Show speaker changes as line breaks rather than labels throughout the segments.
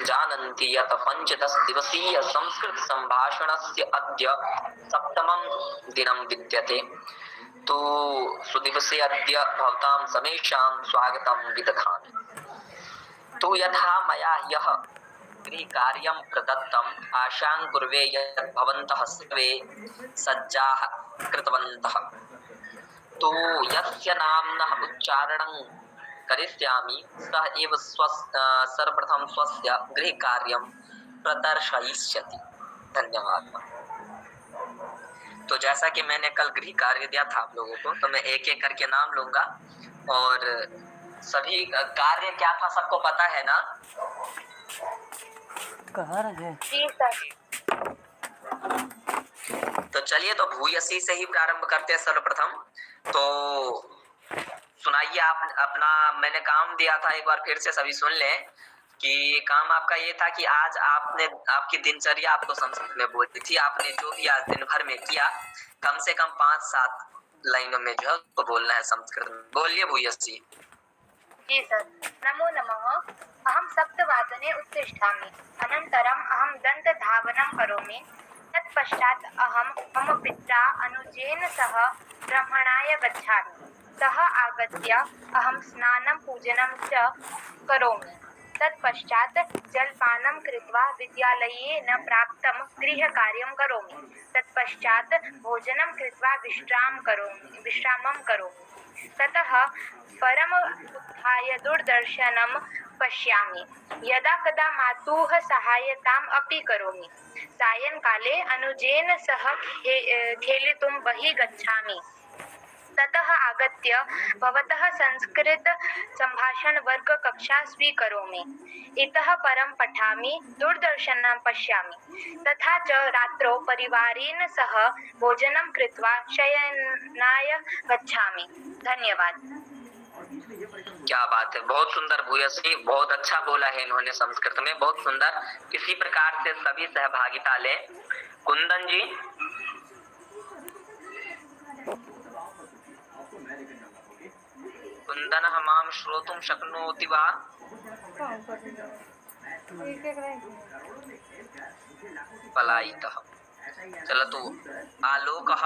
जानन्ति यत् 15 दिवसीय संस्कृत संभाषणस्य अद्य सप्तमं दिनं विद्यते। तो सुदिवसे अद्य भवतां समेषां स्वागतं विदधामि। तो यथा मया ह्यः गृहकार्यं प्रदत्तम् आशां कुर्वे यत् भवन्तः सर्वे सज्जाः कृतवन्तः। तो यस्य नाम्नः उच्चारणं करिष्यामि सः एव सर्वप्रथम स्वस्य गृहकार्यं प्रदर्शयिष्यति। धन्यवाद। तो जैसा कि मैंने कल गृह कार्य दिया था आप लोगों को, तो मैं एक एक करके नाम लूंगा और सभी कार्य क्या था सबको पता है ना?
कहाँ रहे?
जी सर।
तो चलिए तो भूयसी से ही प्रारंभ करते हैं सर्वप्रथम। तो सुनाइए आप अपना, मैंने काम दिया था एक बार फिर से सभी सुन लें कि काम आपका ये था कि आज आपने आपकी दिनचर्या आपको संस्कृत में बोलती थी, आपने जो भी आज दिन भर में किया कम से कम 5-7 लाइनों में जो है तो बोलना है संस्कृत में। बोलिए भूयसी।
जी सर। नमो नमः। अहं सप्तवादने उत्तिष्ठामि, अनन्तरम् अहं दन्तधावनं करोमि। तत्पश्चात् अहं मम पित्रा अनुजेन सह ब्रह्मणाय गच्छामि। सः आगत्य अहं स्नानं पूजनं च करोमि। तत्पश्चात् जलपानं कृत्वा विद्यालये न प्राप्तं गृहकार्यं करोमि। तत्पश्चात् भोजनं कृत्वा विश्रामं करोमि। ततः परम उत्थाय दूरदर्शनं पश्यामि। यदा कदा मातुः सहायताम् अपि करोमि। सायंकाले अनुजेन सह खेलितुं बहिः गच्छामि। ततः आगत्य भवतः संस्कृत संभाषणवर्ग कक्षा स्वीकरोमि। इतः परं पठामि, दूरदर्शनं पश्यामि, तथा च रात्रौ परिवारेण सह भोजनं कृत्वा शयनाय गच्छामि। धन्यवाद।
क्या बात है, बहुत सुंदर भूयसी, बहुत अच्छा बोला है इन्होंने संस्कृत में, बहुत सुंदर। इसी प्रकार से सभी सहभागिता लें। कुंदन जी। कुंदन मां श्रोतुं शक्नोति वा? पलायितः। चलतु आलोकः।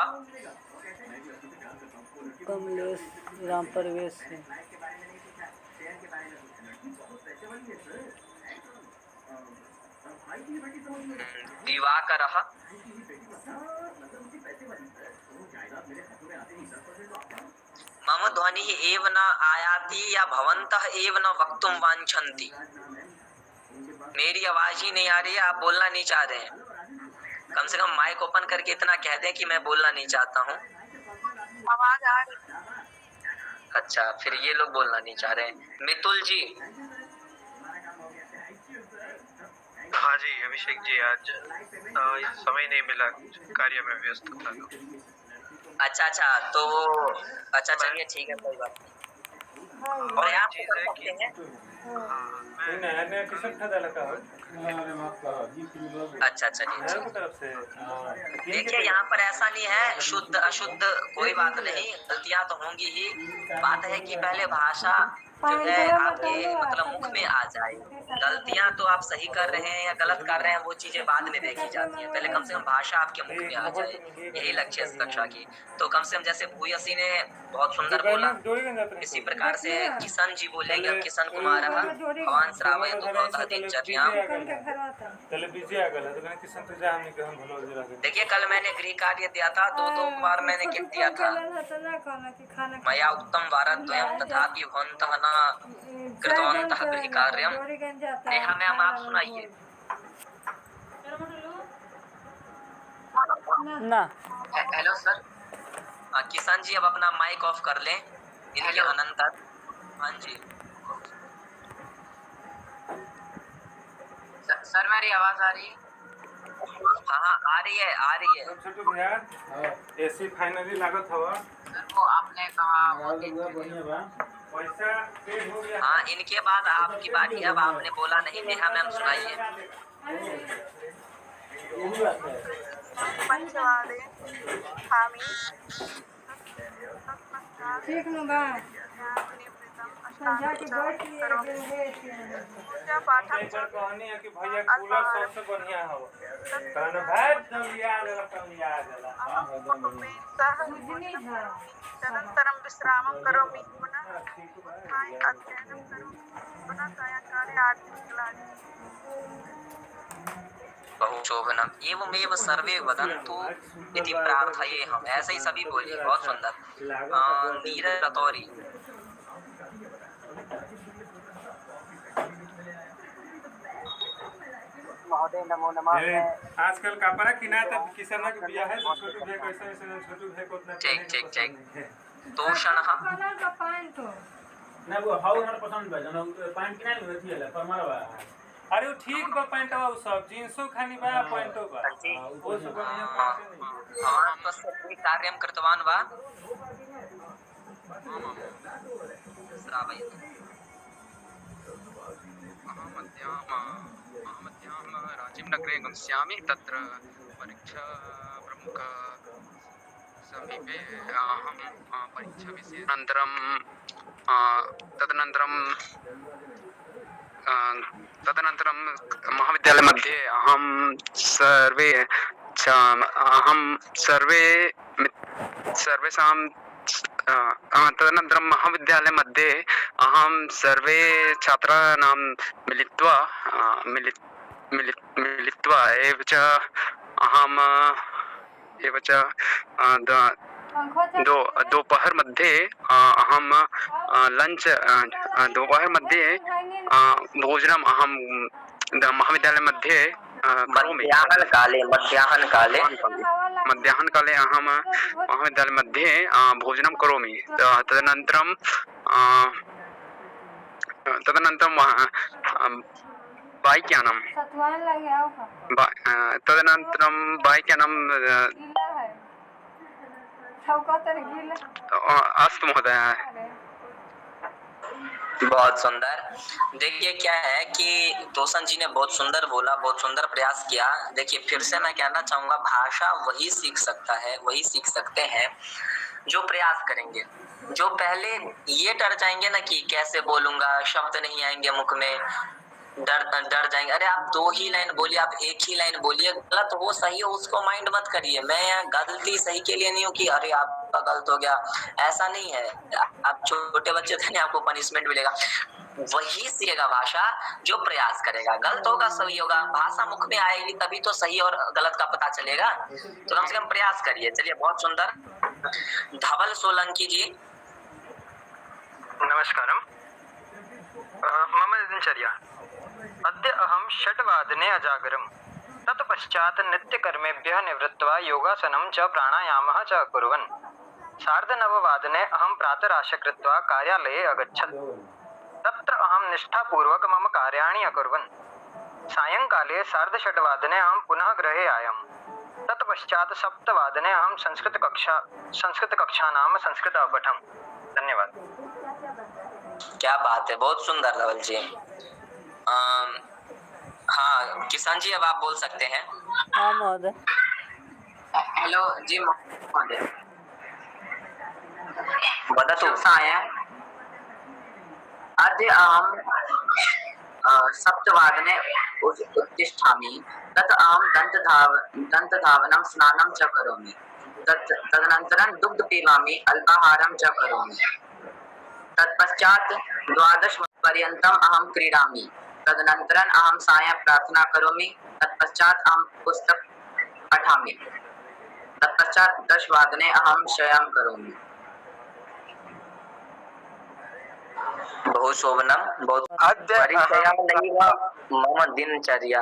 कमलेश राम प्रवेश है।
दिवाकरः। मम ध्वनिः एव न आयाति या भवन्तः एव न वक्तुं वाञ्छन्ति? मेरी आवाज ही नहीं आ रही है, आप बोलना नहीं चाह रहे हैं? कम से कम माइक ओपन करके इतना कह दें कि मैं बोलना नहीं चाहता हूँ।
आवाज आ रही।
अच्छा, फिर ये लोग बोलना नहीं चाह रहे हैं। मितुल जी।
हाँ जी अभिषेक जी, आज समय नहीं मिला, कार्य में व्यस्त था।
अच्छा, तो अच्छा चलिए ठीक है, कोई बात नहीं। प्रयास कर सकते हैं। अच्छा चलिए। देखिए यहाँ पर ऐसा नहीं है शुद्ध अशुद्ध, कोई बात नहीं, गलतियां तो होंगी ही। बात है कि पहले भाषा जो है आपके मतलब मुख में आ जाए। गलतियां तो आप सही कर रहे हैं या गलत कर रहे हैं वो चीजें बाद में देखी जाती हैं, पहले कम से कम भाषा आपके मुख में आ जाए, यही लक्ष्य है इस कक्षा की। तो कम से कम जैसे भूयसी ने बहुत सुंदर बोला, इसी प्रकार से किशन जी बोलेंगे। किशन कुमार भगवान श्रावय तो दिनचर्या। देखिए कल मैंने गृह कार्य दिया था, दो बार मैंने गिफ्ट दिया था। मया उत्तम वारद्वयं तथापि भवन्तः न कृतवन्तः गृह कार्यं। नेहा मैम आप सुनाइए
ना।
Hello sir. किशन जी अब अपना माइक ऑफ कर लें इनके अनंतर। हाँ जी सर, मेरी आवाज आ रही है? हाँ आ रही है।
छोटू भैया एसी फाइनली लागत हवा
सर वो आपने कहा
पैसा पे हो गया।
हाँ इनके बाद आपकी बारी है। अब आपने बोला नहीं, नेहा मैम सुनाइए।
पंचवादे हामी
ठीक न बा।
पूजा पाठम
एक बार
च
कहनी है कि भैया कूलर सबसे बढ़िया हो कहना भाई तुम याद
तदनन्तरं विश्रामं करोमि पुनः उत्थाय अध्ययनं करोमि पुनः सायंकाले आर्थिकक्लास।
बहु शोभनम एवमेव सर्वे वदन्तु इति प्रार्थये हम, ऐसे ही सभी बोलिए, बहुत सुंदर। नीरज रतौरी।
महोदय नमो नमः।
आजकल कपड़ा किना तब किसान के बियाह है छोटू भैया कैसे ऐसे छोटू भैया को उतना
ठीक ठीक ठीक। तोषण
ना वो हाउ हमारा पसंद बा जन पैंट किना नहीं होती है पर मारवा
अरे वो ठीक बा पैंटवा उ सब जींसो खानी बा पैंटो बा वो सब बढ़िया
हाँ बस कोई कार्यम कृतवान वा श्रावयतु।
अहमद्यां राजीवनगरे गमिष्यामि तत्र परीक्षा प्रमुख समीपे अहं परीक्षा विषये तदनन्तरं महाविद्यालयमध्ये अहं सर्वेषां तदनन्तरं महाविद्यालयमध्ये अहं सर्वे छात्राणां मिलित्वा एव च दोपहर मध्ये अहं लंच दोपहर मध्ये भोजनम् अहं महाविद्यालय मध्ये करोमि। मध्याह्नकाले अहं महाविद्यालय मध्ये भोजनं करोमि। तदनन्तरं बाइक यानं अस्तु महोदय।
बहुत सुंदर। देखिए क्या है कि तोषण जी ने बहुत सुंदर बोला, बहुत सुंदर प्रयास किया। देखिए फिर से मैं कहना चाहूंगा, भाषा वही सीख सकता है, वही सीख सकते हैं जो प्रयास करेंगे। जो पहले ये डर जाएंगे ना कि कैसे बोलूंगा, शब्द नहीं आएंगे मुख में, डर जाएंगे। अरे आप 2 ही लाइन बोलिए, आप 1 ही लाइन बोलिए, गलत हो सही हो उसको माइंड मत करिए। मैं गलती सही के लिए नहीं हूँ कि अरे आपका गलत हो गया, ऐसा नहीं है। आप छोटे बच्चे थे ना, आपको पनिशमेंट मिलेगा। वही सीखेगा भाषा जो प्रयास करेगा। गलत होगा सही होगा, भाषा मुख में आएगी तभी तो सही और गलत का पता चलेगा। तो कम से कम प्रयास करिए। चलिए बहुत सुंदर। धवल सोलंकी जी।
नमस्कारम। मम दिनचर्या अद्य अहं 6 वादने अजागरम्। तत्पश्चात् नित्यकर्मेभ्यः निवृत्त्वा योगासनं च प्राणायामः च अकुर्वन्। 9:30 वादने अहं प्रातराश कृत्वा कार्यालये अगच्छत्। तत्र अहं निष्ठापूर्वक मम कार्याणि अकुर्वन्। सायंकाले 6:30 वादने अहं पुनः गृहे आयम्। तत्पश्चात् 7 वादने अहं संस्कृतकक्षानां संस्कृत अपठम्। धन्यवाद।
क्या बात है, बहुत सुंदर धवल जी। हाँ किसान जी, अब आप बोल सकते हैं।
हाँ महोदय।
हेलो जी महोदय, वदतु। अद्य अहं 7:00 उत्तिष्ठामि। तत् अहं दन्तधावनं स्नानं च करोमि। तदनन्तरं दुग्ध पीबामि, अल्पाहारं च करोमि। तत्पश्चात् 12 पर्यन्तम् अहं क्रीडामि। तदनन्तरम् अहं सायं प्रार्थना करोमि। तत्पश्चात् अहं पुस्तक पठामि। तत्पश्चात् 10 वादने अहं शयनं करोमि। बहु शोभनम। बहुत मम दिनचर्या।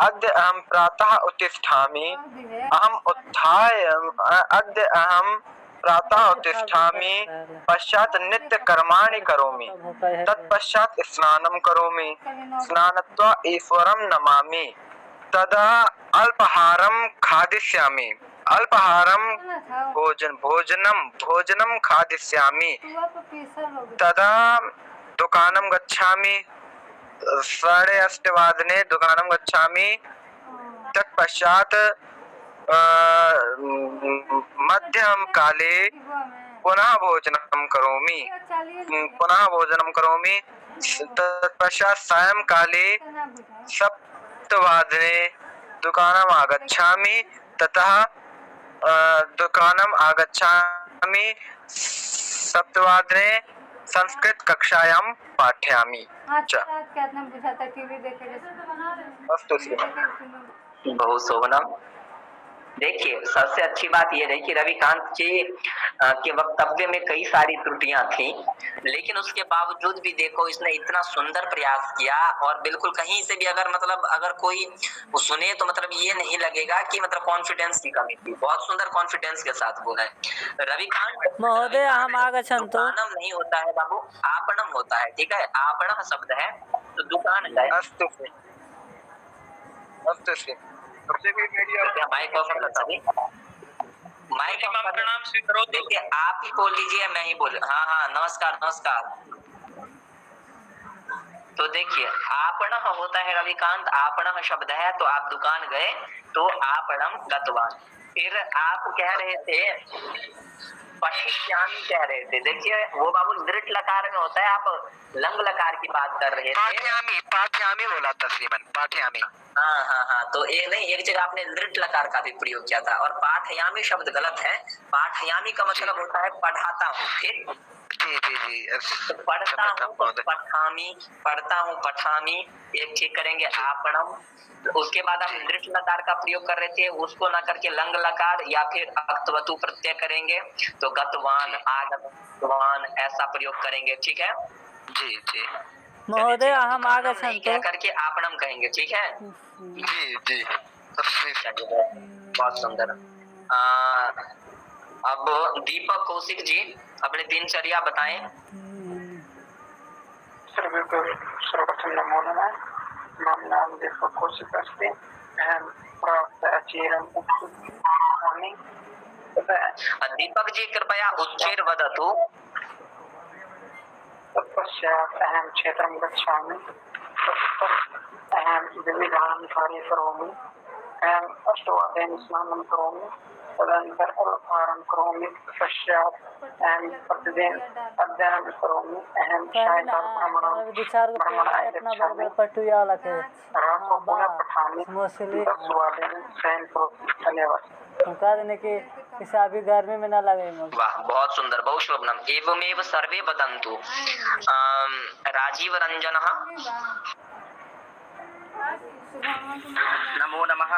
अद्य अहं प्रातः उत्तिष्ठामि। पश्चात् नित्यकर्माणि करोमि। तत्पश्चात् स्नानं करोमि। स्नात्वा ईश्वरं नमामि। तदा अल्पाहारं खादिष्यामि। भोजनं खादिष्यामि। तदा दुकानं गच्छामि। 8:30 वादने दुकानं गच्छामि। तत्पश्चात् मध्यमकाले पुनः भोजनं करोमि। तत्पश्चात् सायंकाले सप्तवादने दुकानम् आगच्छामि, ततः दुकानम् आगच्छामि, सप्तवादने संस्कृत कक्षायां पाठयामि च। अस्तु श्रीमन्।
बहु शोभनम। देखिए, सबसे अच्छी बात यह रही कि रविकांत जी के वक्तव्य में कई सारी त्रुटियां थी, लेकिन उसके बावजूद भी देखो इसने इतना सुंदर प्रयास किया, और बिल्कुल कहीं से भी अगर कोई सुने तो मतलब ये नहीं लगेगा कि मतलब कॉन्फिडेंस की कमी थी। बहुत सुंदर कॉन्फिडेंस के साथ बोला है रविकांत
महोदय हम आगच्छन्तु।
दुकानम नहीं होता है बाबू, आपणम होता है। ठीक है, आपणः शब्द है तो दुकान का है।
अस्तु श्री।
माइक ऑफ कर सभी, माइक ऑफ कर। प्रणाम स्वीकरो। देखिए, आप ही बोल लीजिए, मैं ही बोल। हाँ, नमस्कार नमस्कार। तो देखिए, आपणः होता है रविकांत, आपणः शब्द है तो आप दुकान गए तो आपणम गतवान। फिर आप कह रहे थे पठिष्यामि कह रहे थे। देखिए, वो बाबू दृढ़ लकार में होता है, आप लंग लकार की बात कर रहे थे।
पाठयामि बोला था श्रीमन, पाठयामि।
हाँ, तो ये नहीं, एक जगह आपने दृढ़ लकार का भी प्रयोग किया था, और पाठयामी शब्द गलत है। पाठयामी का मतलब होता है पढ़ाता हूँ। ठीक,
जी।
तो पढ़ता हूँ तो पठामी, पढ़ता हूँ पठामी, एक ठीक करेंगे आपणम। तो उसके बाद आप दृढ़ लकार का प्रयोग कर रहे थे, उसको ना करके लंग लकार या फिर अक्तवतु प्रत्यय करेंगे, तो गतवान, आगतवान ऐसा प्रयोग करेंगे। ठीक है
जी
महोदय हम
नहीं
आगच्छन्तु।
कह करके आपणम कहेंगे। ठीक है
जी।
बहुत सुंदर। अब दीपक कौशिक जी अपनी दिनचर्या बताएं।
सर्वप्रथम नमो नमः। मम नाम दीपक कौशिक अस्ति। अहं प्रातःचिरम् उत्थामि।
दीपक जी कृपया उच्चैर वदतु।
तत्पश्चात् अहं क्षेत्रं गच्छामि, ततः अहं विविधान् कार्याणि करोमि। अहम् 8 वादने स्नानं करोमि, तदनन्तरम् अल्पाहारं करोमि, पश्चात् अहं प्रतिदिन अध्ययनं करोमि। अहं सायंकालभ्रमणाय गच्छामि, रात्रौ पुनः पठामि, 10 वादने शयनं करोमि। धन्यवाद।
कहने की इसे अभी गर्मी में ना लगे।
वाह, बहुत सुंदर, बहुत शोभनम। एवमेव सर्वे वदन्तु। राजीव रंजन।
नमो नमः।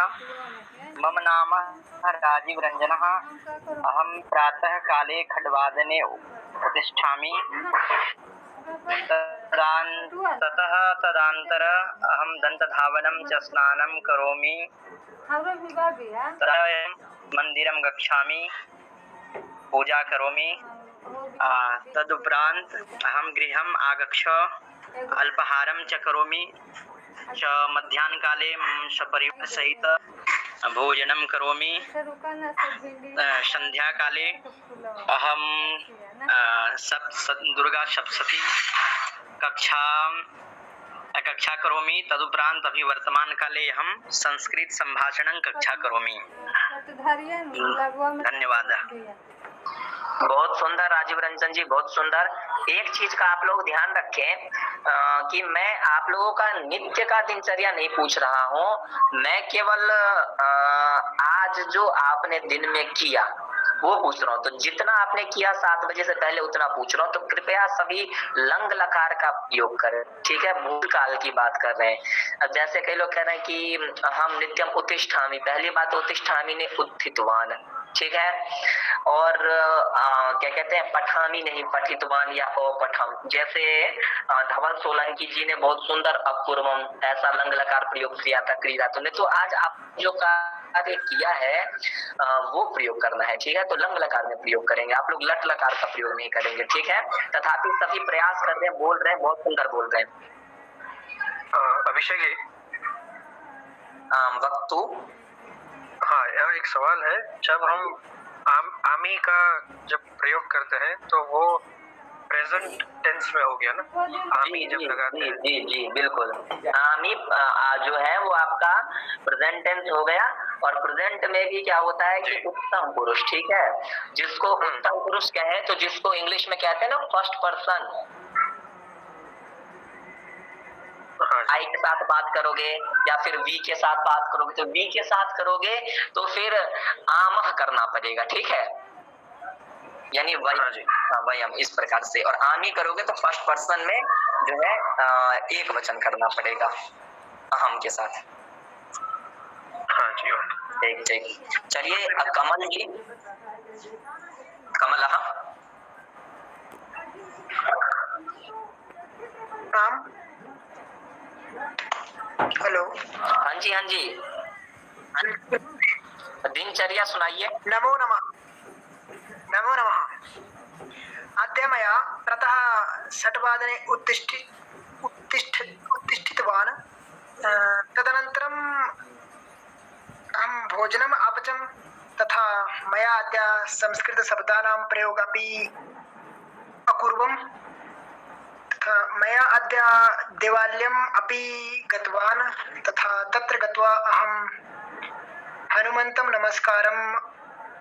मम नाम राजीव रंजनः। अहं प्रातः काले खड्वादने उत्तिष्ठामि, तदनन्तर अहं दन्तधावनं च स्नानं करोमि, तदा मंदिरं गच्छामि, पूजा करोमि। तदुपरांत अहं गृहम् आगच्छ अल्पाहारं च करोमि, च मध्याह्नकाले सपरिवार सहित भोजनं करोमि। संध्याकाले अहं दुर्गा सप्तशती कक्षा करोमि। तदुपरांत अभी वर्तमान काले अहं संस्कृत संभाषणं कक्षा करोमि। धन्यवाद।
बहुत सुंदर राजीव रंजन जी, बहुत सुंदर। एक चीज का आप लोग ध्यान रखें कि मैं आप लोगों का नित्य का दिनचर्या नहीं पूछ रहा हूँ, मैं केवल आज जो आपने दिन में किया वो पूछ रहा हूँ। तो जितना आपने किया 7 बजे से पहले उतना पूछ रहा हूँ। तो कृपया सभी लंग लकार का प्रयोग करें। ठीक है, भूतकाल की बात कर रहे हैं। अब जैसे कई लोग कह रहे हैं कि हम नित्यम उत्तिष्ठामि, पहली बात उत्तिष्ठामि ने उत्थितवान। ठीक है, और क्या कहते हैं, पठामी नहीं पठितवान या अपठम। जैसे धवल सोलंकी जी ने बहुत सुंदर अपूर्वम ऐसा लंग लकार प्रयोग किया था क्रीड़ा तुमने। तो आज आप जो कार्य किया है वो प्रयोग करना है। ठीक है, तो लंग लकार में प्रयोग करेंगे, आप लोग लट लकार का प्रयोग नहीं करेंगे। ठीक है, तथापि सभी प्रयास कर रहे हैं, बोल रहे हैं, बहुत सुंदर बोल रहे हैं।
अभिषेक जी,
वक्तु।
हाँ, यह एक सवाल है। जब हम आमी का जब प्रयोग करते हैं तो वो प्रेजेंट टेंस में हो गया ना, आमी जब लगाते हैं।
जी बिल्कुल। आमी जो है वो आपका प्रेजेंट टेंस हो गया, और प्रेजेंट में भी क्या होता है कि उत्तम पुरुष। ठीक है, जिसको उत्तम पुरुष कहे तो जिसको इंग्लिश में कहते हैं ना फर्स्ट पर्सन, आई के साथ बात करोगे या फिर वी के साथ बात करोगे, तो वी के साथ करोगे तो फिर आमह करना पड़ेगा, ठीक है, यानी वयम इस प्रकार से। और आमी करोगे तो फर्स्ट पर्सन में जो है एक वचन करना पड़ेगा अहम के साथ।
हाँ जी।
ठीक ठीक। चलिए कमल जी, कमल
नाम। हेलो।
हाँ जी हाँ जी, दिनचर्या सुनाइए।
नमो नमः। नमो नमः। अद्य मया प्रातः 6:00 उत्तिष्ठितवान्। तदनन्तरम् अहं भोजनम् अपचं, तथा मया अद्य संस्कृतशब्दानां प्रयोगः अपि अकुर्वम्। तथा मया अद्य देवालयम् अपि गतवान्, तथा तत्र गत्वा अहं हनुमन्तं नमस्कारम्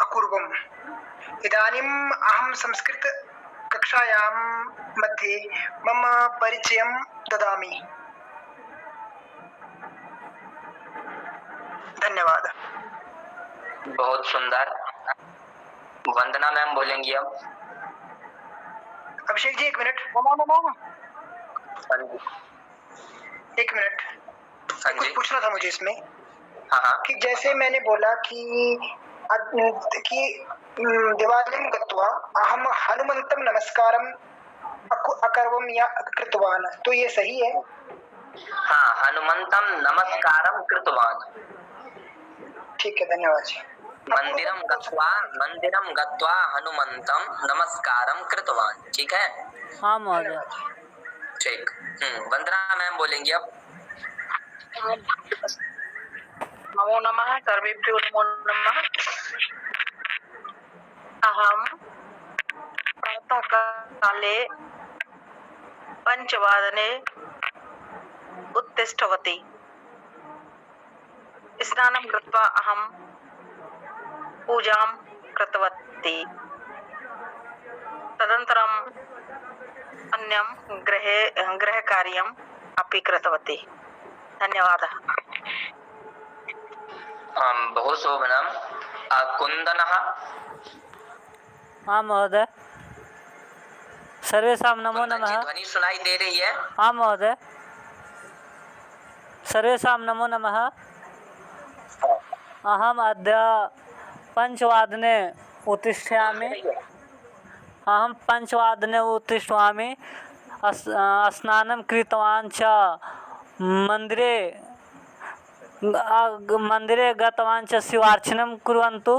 अकुर्वम्। इदानीम् अहं संस्कृतकक्षायां मध्ये मम परिचयं ददामि। धन्यवाद।
बहुत सुंदर। वंदना मैम बोलेंगी अब।
अभिषेक जी 1 मिनट। एक मिनट, कुछ पूछना था मुझे इसमें। कि जैसे मैंने बोला कि देवालयं गत्वा अहम हनुमन्तं नमस्कारम् अकरवम् या कृतवान्, तो ये सही है?
हाँ, हनुमन्तं नमस्कारं कृतवान्।
ठीक है, धन्यवाद जी।
मंदिरं गत्वा हनुमन्तं नमस्कारं कृतवान्, ठीक है?
हाँ महोदय।
ठीक। वंदना मैम बोलेंगी अब।
नमो नमः, सर्वेभ्यो नमो नमः। अहं प्रातःकाले 5:00 उत्तिष्ठवती। स्नानं कृत्वा अहं पूजां कृतवती। तदनन्तरम् अन्यं गृहकार्यम् अपि कृतवती। धन्यवादः।
बहु शोभनम्। कुन्दनः।
हाँ महोदय। सर्वेषां नमो नमः।
ध्वनि सुनाई दे रही है?
हाँ महोदय। सर्वेषां नमो नमः। अहम् अद्य 5:00 उत्तिष्ठामि। अहं 5:00 उत्तिष्ठामि। स्नानं कृतवान् च मन्दिरे गतवान् च शिवार्चनं कुर्वन्तु।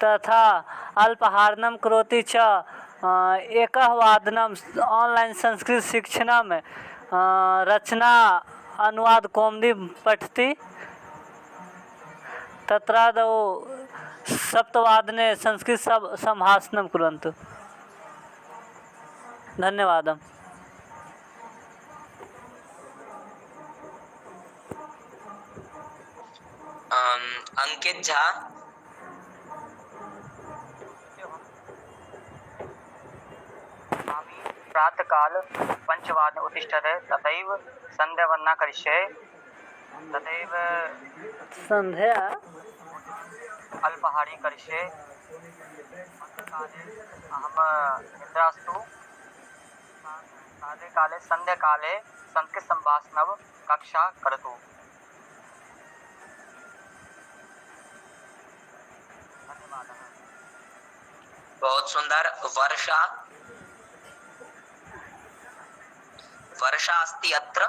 तथा अल्पाहारं करोति च 1:00 ऑनलाइन संस्कृत शिक्षणं रचना अनुवाद कौमुदी पठति। तत्रादौ 7:00 संस्कृत सम्भाषणं कुर्वन्तु। धन्यवादः।
अंकित झा।
प्रातःकाल 5:00 उत्तिष्ठते, तथैव सन्ध्यावन्दना करिष्ये, तथैव
संध्या
अल्पाहारी करिष्ये। अहं निद्रास्तु। सायंकाले सन्ध्याकाले संस्कृत सम्भाषणं कक्षा करोतु। धन्यवादः।
बहुत सुंदर। वर्षा अस्ति अत्र।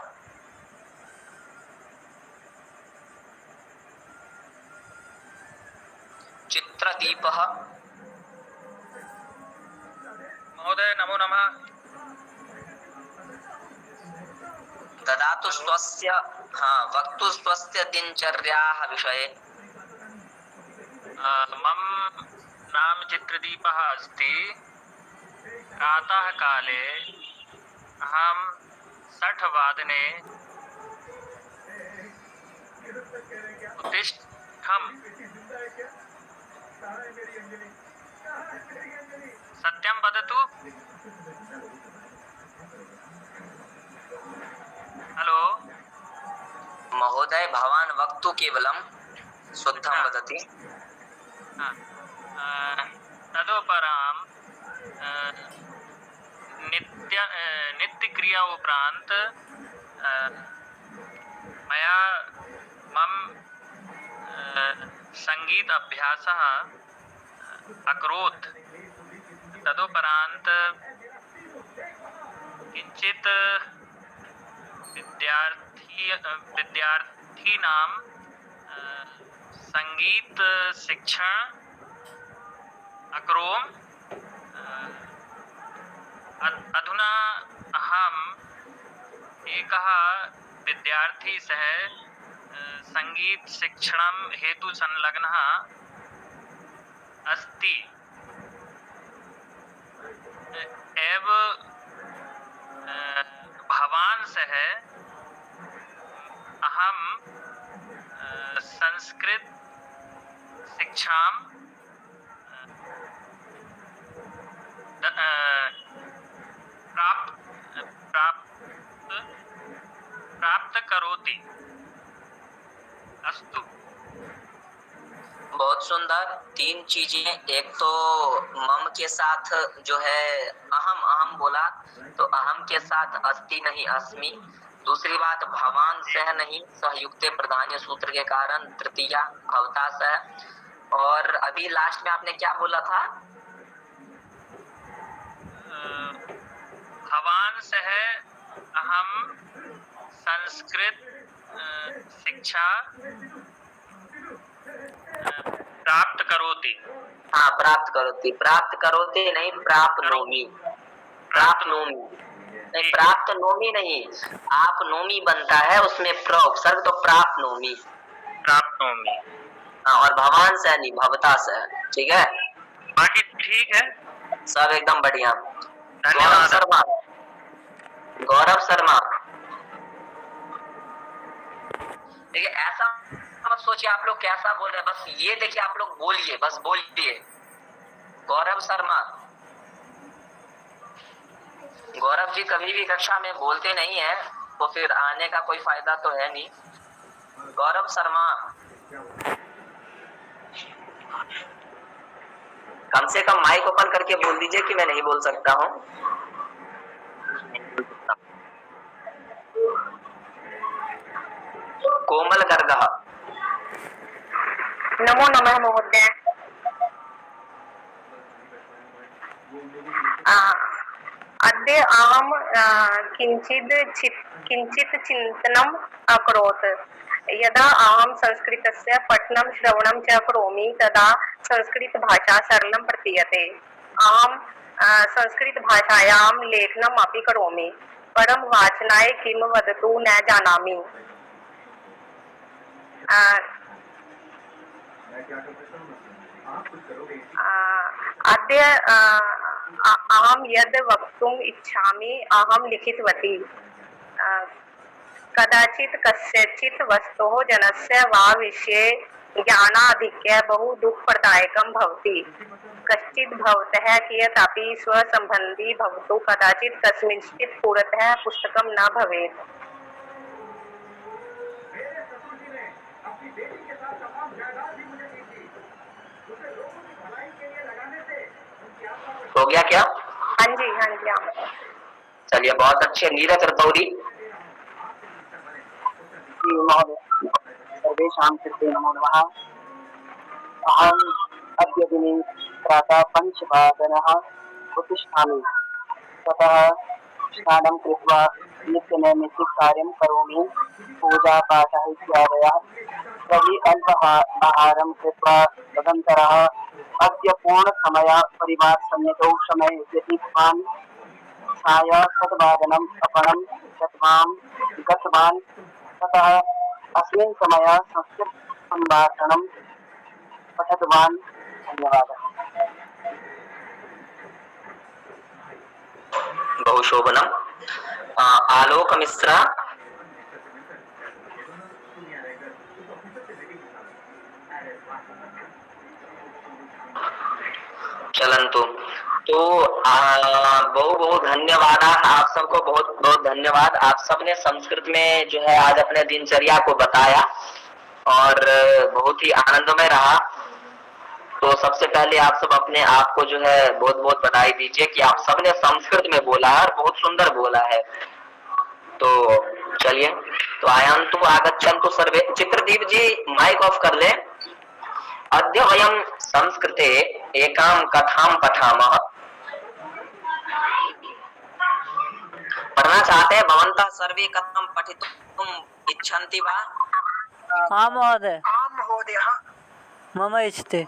चित्रदीपः।
महोदय नमो नमः।
ददातु स्वस्य वक्तु स्वस्य दिनचर्याः विषये।
मम नाम चित्रदीपः अस्ति। प्रातःकाले अहं 6:00 उत्तिष्ठम्। सत्यं वदतु।
महोदय भवान् वक्तु केवलं शुद्धं वदति।
तदुपरां नित्यक्रिया उपरांत मया मम संगीत अभ्यासः अकरोत्। तदुपरांत किंचित विद्यार्थीनां संगीत शिक्षण अकरोम्। अधुना अहम् एकः विद्यार्थी सह संगीत शिक्षणं हेतु संलग्नः अस्ति एव भवान् सह अहं संस्कृत शिक्षां प्राप्त करोति। अस्तु।
बहुत सुंदर। 3 चीजें, एक तो मम के साथ जो है अहम अहम बोला, तो अहम के साथ अस्ति नहीं अस्मि। दूसरी बात भवान सह नहीं, सहयुक्ते प्रधान्य सूत्र के कारण तृतीया भवता सह। और अभी लास्ट में आपने क्या बोला था?
भवान सह अहम संस्कृत शिक्षा प्राप्त करोति।
हाँ, प्राप्त करोति। प्राप्त करोति नहीं, प्राप्नोमि। प्राप्नोमि नहीं, प्राप्त नोमी नहीं, आप नोमी बनता है, उसमें प्र उपसर्ग, तो प्राप्नोमि।
प्राप्नोमि।
हाँ, और भवान से नहीं, भवता से। ठीक है,
बाकी ठीक है,
सब एकदम बढ़िया।
धन्यवाद।
गौरव शर्मा, देखिए ऐसा मत सोचिए आप लोग कैसा बोल रहे हैं, बस ये देखिए आप लोग बोलिए, बस बोलिए। गौरव शर्मा, गौरव जी कभी भी कक्षा में बोलते नहीं है, तो फिर आने का कोई फायदा तो है नहीं। गौरव शर्मा, कम से कम माइक ओपन करके बोल दीजिए कि मैं नहीं बोल सकता हूँ। कोमल गर्गः।
नमो नमः महोदय। अद्य अहं किञ्चित् चिन्तनम् अकरोत्। यदा अहं संस्कृतस्य पठनं श्रवणं च करोमि तदा संस्कृतभाषा सरलं प्रतीयते। अहं संस्कृतभाषायां लेखनम् अपि करोमि, परं वाचनाय किं वदतु न जानामि। अद्य अहं यद् वक्तुम् इच्छामि अहं लिखितवती। कदाचित् कस्यचित् वस्तोः जनस्य वा विषये ज्ञानाधिक्य बहु दुःखप्रदायकं भवति। कश्चित् भवतः कियदपि स्वसम्बन्धी भवतु, कदाचित् कस्मिंश्चित् पुरतः पुस्तकं न भवेत्।
हो गया क्या?
हाँ जी, हाँ जी, हाँ।
चलिए, बहुत अच्छे। नीरज रतौरी।
सर्वेषां कृते नमो नमः। अहम् अद्य दिने प्रातः 5:15 उत्तिष्ठामि। ततः स्नानं कृत्वा नित्यनैमित्तिककार्यं करोमि, पूजापाठः इत्यादयः। तर्हि अल्पाहारं कृत्वा तदनन्तरः अद्य पूर्णसमयः परिवारसन्निधौ समये व्यतीतवान्। साय 7:00 अपनं गतवान्। ततः अस्मिन् समये संस्कृतसम्भाषणं पठितवान्। धन्यवादः।
बहु शोभनम्। आलोक मिश्रा। चलन्तु। तो बहुत बहुत धन्यवाद, आप सबको बहुत बहुत धन्यवाद। आप सबने संस्कृत में जो है आज अपने दिनचर्या को बताया और बहुत ही आनंदमय रहा। तो सबसे पहले आप सब अपने आप को जो है बहुत बहुत बधाई दीजिए कि आप सबने संस्कृत में बोला है और बहुत सुंदर बोला है। तो चलिए, तो आयन्तु आगच्छन्तु सर्वे। चित्रदीप जी माइक ऑफ कर ले। अद्य वयं संस्कृते एकां कथां पठामः। पढ़ना चाहते हैं भवन्तः सर्वे कथां पठितुम् इच्छन्ति वा?
हाँ महोदय।
आम महोदय।
मम इच्छते।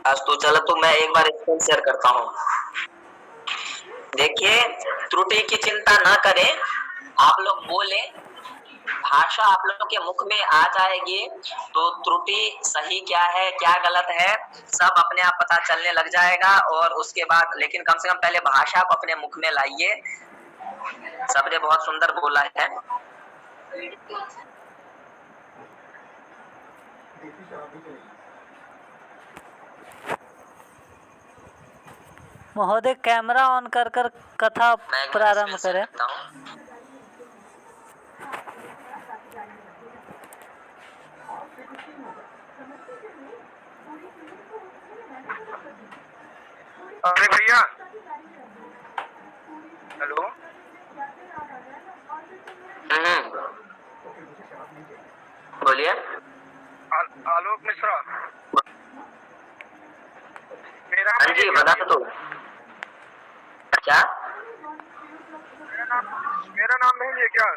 अस्तु, चलो तो मैं एक बार स्क्रीन शेयर करता हूँ। देखिए, त्रुटि की चिंता न करें, आप लोग बोले, भाषा आप लोगों के मुख में आ जाएगी तो त्रुटि सही क्या है क्या गलत है सब अपने आप पता चलने लग जाएगा। और उसके बाद लेकिन कम से कम पहले भाषा को अपने मुख में लाइए। सबने बहुत सुंदर बोला है।
महोदय कैमरा ऑन कर कर कथा प्रारंभ करें।
अरे भैया, हेलो।
बोलिए।
आलोक मिश्रा। मेरा
हाँ जी, बता दो। क्या?
मेरा नाम नहीं है क्या?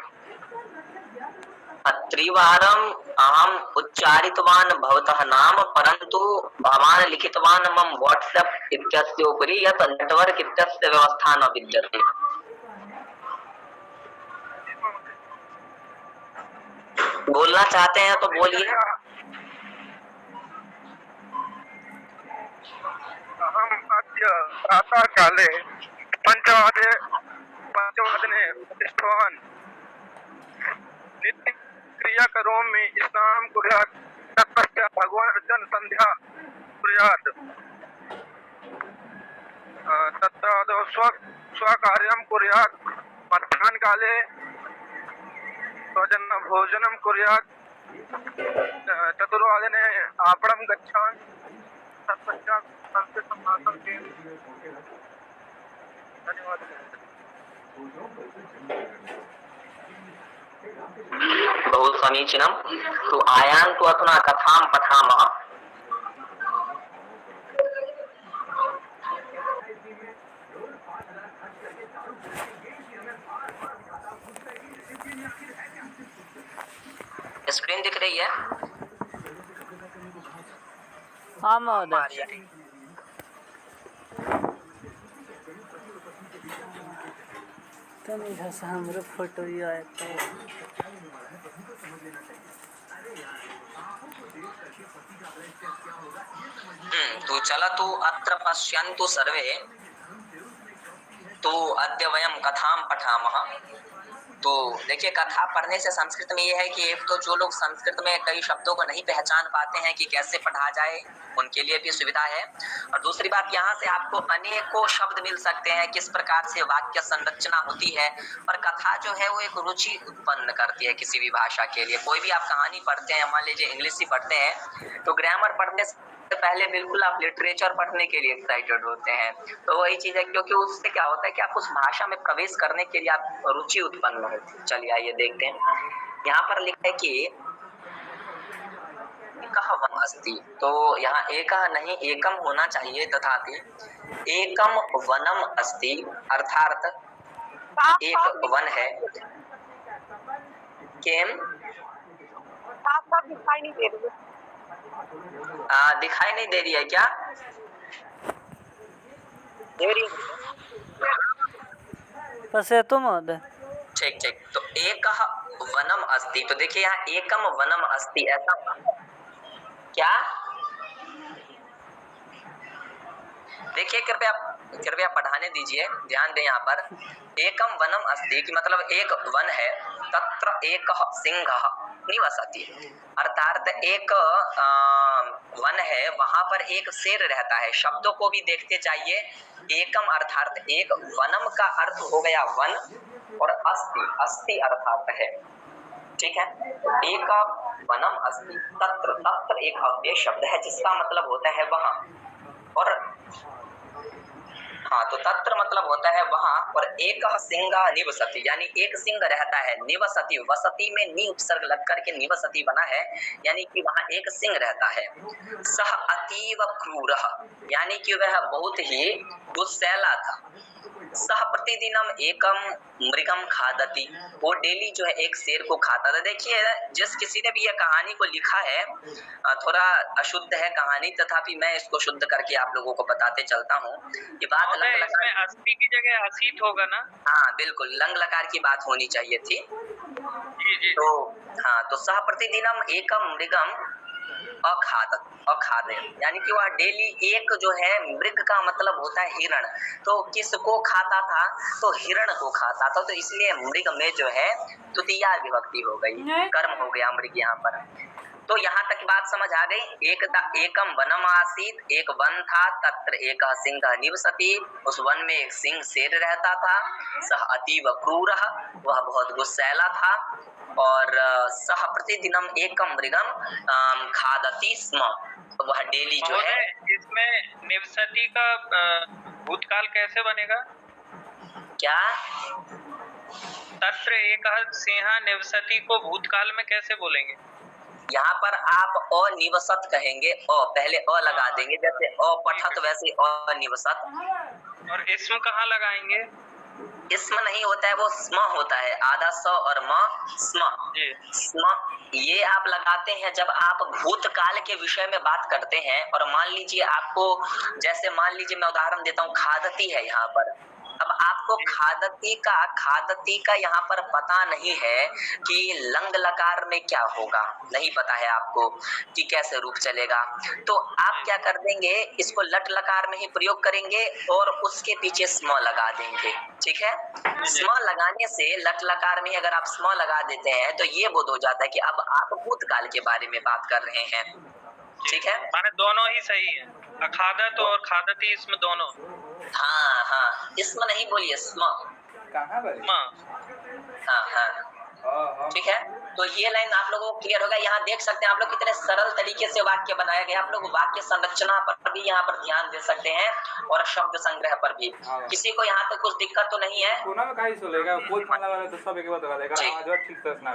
त्रिवारम् अहम् उच्चारितवान् भवतः नाम, परन्तु भवान् लिखितवान् मम व्हाट्सएप इत्यस्य उपरि यत् नेटवर्क इत्यस्य व्यवस्था न विद्यते। बोलना चाहते हैं तो बोलिए।
अहम् अद्य प्रातःकाले पञ्चवादने उत्थितवान्। नित्यक्रिया करोमि, स्नानं कुर्यात्, तत्पश्चात् भगवान् सन्ध्या कुर्यात्, तत्रादौ स्वकार्यं कुर्यात्, मध्याह्नकाले भोजनं कुर्यात्, चतुर्वादने आपणं गच्छामि, तत्पश्चात् संस्कृतं धन्यवादः।
बहु समीचीनं। तो आयान्तु अधुना कथां पठामः। स्क्रीन दिख रही है?
हाँ महोदय। तो नहीं से हमरो फोटो ही आया
तो चलतु अत्र पश्यन्तु सर्वे। तो अद्य वयं कथां पठामः। तो देखिए, कथा पढ़ने से संस्कृत में ये है कि एक तो जो लोग संस्कृत में कई शब्दों को नहीं पहचान पाते हैं कि कैसे पढ़ा जाए, उनके लिए भी सुविधा है। और दूसरी बात, यहाँ से आपको अनेकों शब्द मिल सकते हैं, किस प्रकार से वाक्य संरचना होती है। और कथा जो है वो एक रुचि उत्पन्न करती है किसी भी भाषा के लिए। कोई भी आप कहानी पढ़ते हैं, मान लीजिए इंग्लिश ही पढ़ते हैं, तो ग्रामर पढ़ने से पहले बिल्कुल आप लिटरेचर पढ़ने के लिए एक्साइटेड होते हैं। तो वही चीज है, क्योंकि उससे क्या होता है कि आप उस भाषा में प्रवेश करने के लिए आप रुचि उत्पन्न होती है। चलिए आइए देखते हैं। यहाँ पर लिखा है कि एकः वनम् अस्ति। तो यहाँ एकः नहीं एकम होना चाहिए, तथापि एकम वनम अस्ति अर्थात एक वन है। केम
दिखाई नहीं दे रही है।
दिखाई नहीं दे रही है क्या? दे रही
है तो महोदय।
ठीक ठीक। तो एकः वनम अस्ति। तो देखिए यहाँ एकम वनम अस्ति, ऐसा क्या? देखिए कृपया कृपया पढ़ाने दीजिए, ध्यान दें यहाँ पर। एकम वनम अस्ति कि मतलब एक वन है, तत्र एक सिंह निवसति, अर्थात एक वन है, वहां पर एक शेर रहता है। शब्दों को भी देखते जाइए। एकम अर्थात एक, वनम का अर्थ हो गया वन, और अस्ति, अस्ति अर्थात है, ठीक है। एक वनम अस्ति, तत्र, तत्र एक अव्यय शब्द है जिसका मतलब होता है वहां, और हाँ, तो तत्र मतलब होता है वहां, और एक सिंह निवसति यानी एक सिंह रहता है। निवसति, वसति में नी उपसर्ग लग करके निवसति बना है, यानी कि वहां एक सिंह रहता है। सह अतीव क्रूरः यानी कि वह बहुत ही गुस्सैला था। सह प्रतिदिनम एकम मृगम खादति, वो डेली जो है एक शेर को खाता था। देखिए, जिस किसी ने भी ये कहानी को लिखा है, थोड़ा अशुद्ध है कहानी, तथापि मैं इसको शुद्ध करके आप लोगों को बताते चलता हूँ। ये बात लंग लकार,
इसमें अस्ति की जगह हसीत होगा ना?
हाँ बिल्कुल, लंग लकार की बात होनी चाहिए थी।
जी।
तो हाँ, तो सह प्रतिदिनम एकम मृगम अखादत, अखादे यानी कि वह डेली एक जो है, मृग का मतलब होता है हिरण, तो किसको खाता था? तो हिरण को खाता था, तो इसलिए मृग में जो है तृतीया विभक्ति हो गई, कर्म हो गया मृग यहाँ पर। तो यहाँ तक बात समझ आ गई। एकम वनम आसीत, एक वन था, तत्र एक सिंह निवसति, उस वन में एक सिंह शेर रहता था। सह अतीव क्रूरः, वह बहुत गुस्सैला था। और सह प्रतिदिनम एकम मृगम खादति स्म, वह डेली जो है।
इसमें निवसति का भूतकाल कैसे बनेगा?
क्या?
तत्र एक सिंह निवसति को भूतकाल में कैसे बोलेंगे?
यहाँ पर आप अनिवसत कहेंगे, पहले लगा देंगे, जैसे अपठत वैसे अनिवसत।
और इसम कहाँ लगाएंगे?
इसम नहीं होता है, वो स्म होता है, आधा स और म, स्म। स्म ये आप लगाते हैं जब आप भूतकाल के विषय में बात करते हैं। और मान लीजिए आपको, जैसे मान लीजिए मैं उदाहरण देता हूँ, खादती है यहाँ पर। अब आपको खादती का यहाँ पर पता नहीं है कि लंग लकार में क्या होगा, नहीं पता है आपको कि कैसे रूप चलेगा, तो आप क्या कर देंगे, इसको लट लकार में ही प्रयोग करेंगे और उसके पीछे स्म लगा देंगे, ठीक है। स्म लगाने से लट लकार में अगर आप स्म लगा देते हैं तो ये बोध हो जाता है कि अब आप भूतकाल के बारे में बात कर रहे हैं, ठीक है।
माने दोनों ही सही है, अखादत और खादती, इसमें दोनों।
हाँ हाँ, इसमें नहीं बोलिए, स्म। हाँ, ठीक है। तो ये लाइन आप लोगों को क्लियर होगा। यहाँ देख सकते हैं आप लोग कितने सरल तरीके से वाक्य बनाया गया। आप लोग वाक्य संरचना पर भी यहाँ पर ध्यान दे सकते हैं और शब्द संग्रह पर भी। किसी को यहाँ तक कुछ दिक्कत तो नहीं है?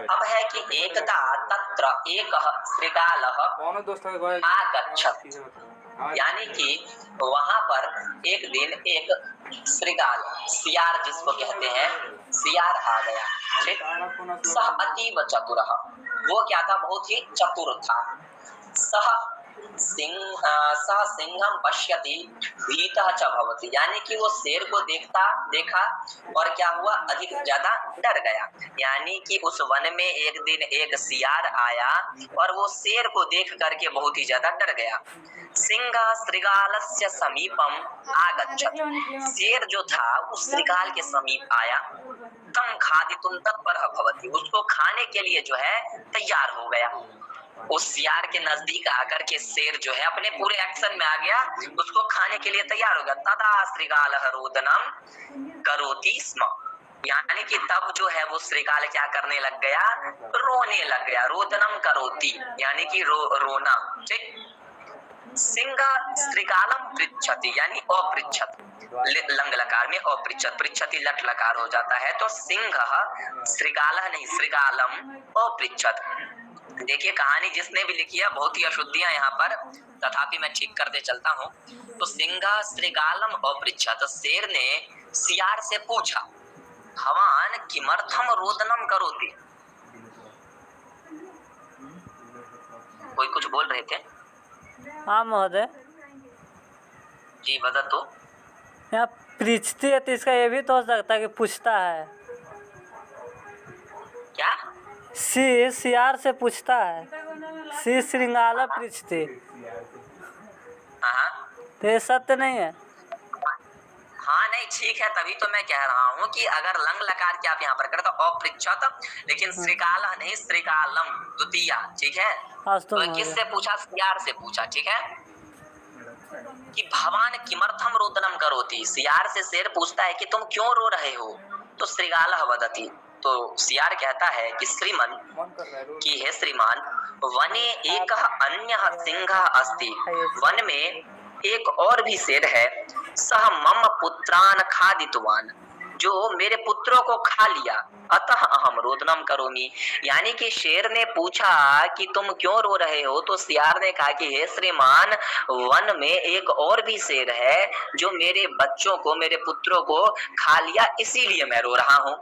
अब है कि एकदा तत्र एकः श्रृगालः आगच्छत्, यानी कि वहां पर एक दिन एक श्रृगाल, सियार जिसको कहते हैं, सियार आ गया, ठीक। सह अतीव चतुरः, वो क्या था, बहुत ही चतुर था। सह सिंहम पश्यति भीतः च भवति, यानी कि वो शेर को देखा और क्या हुआ, अधिक ज्यादा डर गया। यानी कि उस वन में एक दिन एक सियार आया और वो शेर को देख करके बहुत ही ज्यादा डर गया। सिंह श्रृगालस्य समीपम आगच्छत्, शेर जो था उस श्रृगाल के समीप आया। तम खादितुम तत्परः भवति, उसको खाने के लिए जो है तैयार हो गया। उस सियार के नजदीक आकर के शेर जो है अपने पूरे एक्शन में आ गया, उसको खाने के लिए तैयार हो गया। तदा श्रृगालः रोदनम करोति स्म, यानी कि तब जो है वो श्रृगाल क्या करने लग गया, रोने लग गया। रोदनम करोति यानी कि रोना, ठीक। सिंह श्रृगालम पृच्छति, यानी अपृच्छत, लंग लकार में अपृच्छत, पृच्छति लट लकार हो जाता है। तो सिंह श्रृगालः नहीं, श्रृगालम अपृच्छत। देखिए, कहानी जिसने भी लिखी है बहुत ही अशुद्धियां यहाँ पर, तथापि मैं ठीक करते चलता हूँ। तो सिंह श्रृगालम अपृच्छत, शेर ने सियार से पूछा, भवान किमर्थम रोदनम करोति। कोई कुछ बोल रहे थे?
हाँ महोदय
जी, वदतु।
यहाँ पृच्छति है तो इसका ये भी तो हो सकता है कि पूछता है।
क्या?
सियार से पूछता है, श्रृगाल पृच्छति, तो ये सत्य नहीं है?
नहीं ठीक है, तभी तो मैं कह रहा हूँ कि अगर लंग लकार के आप यहाँ पर करें तो अपृच्छत, लेकिन श्रीकाल नहीं श्रीकालम द्वितीया, ठीक है। तो किससे पूछा? सियार से पूछा, ठीक है, कि भगवान किमर्थम रोदनम करोति। सियार से शेर पूछता है कि तुम क्यों रो रहे हो? तो श्रीगालः वदति, तो सियार कहता है कि श्रीमन, कि हे श्रीमान, वने एक अन्य सिंह अस्ति, वन में एक और भी शेर है, सह मम पुत्रान खादितवान, जो मेरे पुत्रों को खा लिया, अतः अहम रोदनम करोमि। यानी कि शेर ने पूछा कि तुम क्यों रो रहे हो, तो सियार ने कहा कि हे श्रीमान, वन में एक और भी शेर है जो मेरे बच्चों को, मेरे पुत्रों को खा लिया, इसीलिए मैं रो रहा हूँ।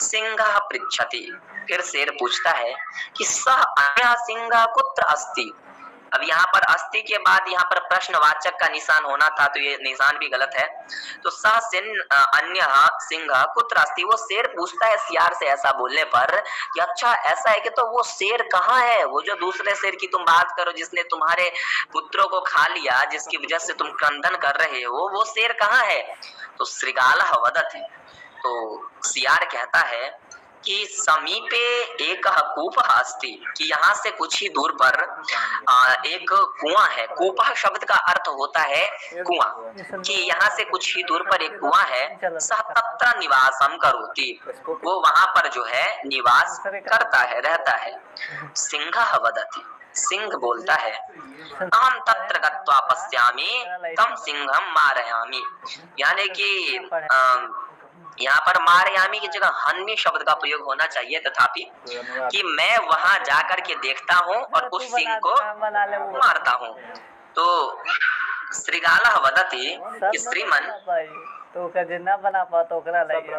सिंह पृच्छति, फिर शेर पूछता है कि सह अन्य सिंह कुत्र अस्ति। अब यहाँ पर अस्ति के बाद यहाँ पर प्रश्नवाचक का निशान होना था, तो ये निशान भी गलत है। तो सह अन्य सिंह कुत्र अस्ति, वो शेर पूछता है सियार से ऐसा बोलने पर कि अच्छा ऐसा है कि तो वो शेर कहाँ है, वो जो दूसरे शेर की तुम बात करो जिसने तुम्हारे पुत्रों को खा लिया, जिसकी वजह से तुम क्रंदन कर रहे हो, वो शेर कहाँ है? तो श्रीगालः वदति, तो सियार कहता है कि समीपे एक कूप अस्ति, कि यहाँ से कुछ ही दूर पर एक कुआं है। कूपा शब्द का अर्थ होता है कुआं, कि यहाँ से कुछ ही दूर पर एक कुआं है। सह तत्र निवासम करोति, वो वहां पर जो है निवास करता है, रहता है। सिंहः वदति, सिंह बोलता है, अहम तत्र गत्वा पश्यामि तम सिंहम मारयामि, यानी कि यहाँ पर मारयामी की जगह हन्मी शब्द का प्रयोग होना चाहिए, तथापि कि मैं वहां जाकर के देखता हूँ और उस सिंह को मारता हूँ। तो श्रीगालः वदति कि श्रीमन,
तो जितना बना पाता ओकरा लगे।